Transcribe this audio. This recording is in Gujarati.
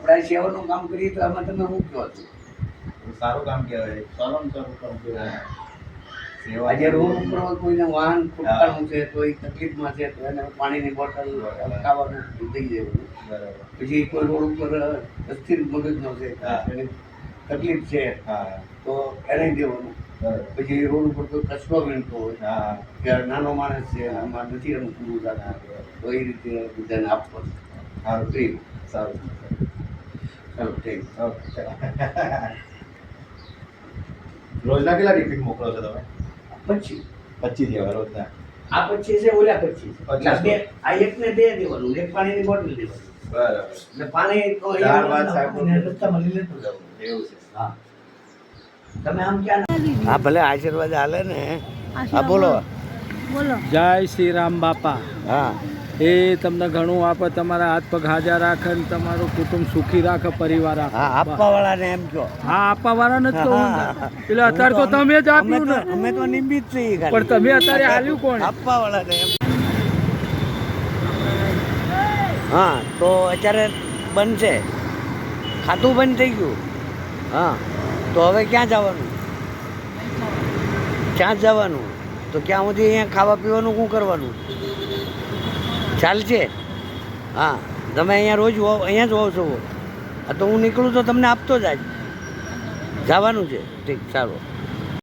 આપણે સેવાનું કામ કરીએ તો આમાં તમે શું કહો છો? સારું કામ કહેવાય, સારું કામ કહેવાય. આજે રોડ ઉપર કોઈને વાહન ખોટકાનું છે તો એ તકલીફમાં છે તો એને પાણીની બોટલ ખાવાનું દઈ દેવાનું. બરાબર. પછી કોઈ રોડ ઉપર અસ્થિર મગજનો છે, એની તકલીફ છે તો એને દેવાનું. પછી રોડ ઉપર કોઈ કચરો વીણતો હોય કે નાનો માણસ છે આમાં નથી એનું પૂરું થતા તો એ રીતે બધાને આપવાનું. સારું ઠીક, સારું. ચાલો ઠીક. ઓકે. રોજના કેટલા ટિફિન મોકલો છો તમે? 25 25 જેવા રોજના. આ 25 છે, ઓલા 25 25. બે આ એકને 2 દેવાનું, એક પાણીની બોટલ દેવાની. બરાબર. એટલે પાણી તો દાળ ભાત શાક રસ્તામાં લઈ લેતું જવું. એવું છે. હા, તમે આમ ક્યાં? હા, ભલે આશીર્વાદ હાલે ને. હા, બોલો. બોલો. જય શ્રી રામ બાપા. હા, એ તમને ઘણું આપે, તમારા હાથ પગ હાજર રાખે ને તમારું કુટુંબ સુખી રાખે, પરિવાર રાખે. હા, આપવા વાળાને એમ કહો. હા, આપવા વાળાને જ કહું ને. એટલે અત્યારે તો તમે જ આપ્યું ને. અમે તો નિમિત્ત છીએ ખાલી. પણ તમે અત્યારે આલ્યું કોણ? આપવા વાળાને એમ. હા, તો અત્યારે બંધ છે, ખાતું બંધ થઈ ગયું. હા, તો હવે ક્યાં જવાનું? ક્યાં જવાનું? તો ક્યાં સુધી અહીંયા ખાવા પીવાનું શું કરવાનું? ચાલશે? હા, તમે અહીંયા રોજ અહીંયા જ હોવ છો. હા, તો હું નીકળું તો તમને આપતો જ આજ જવાનું છે. ઠીક, સારું.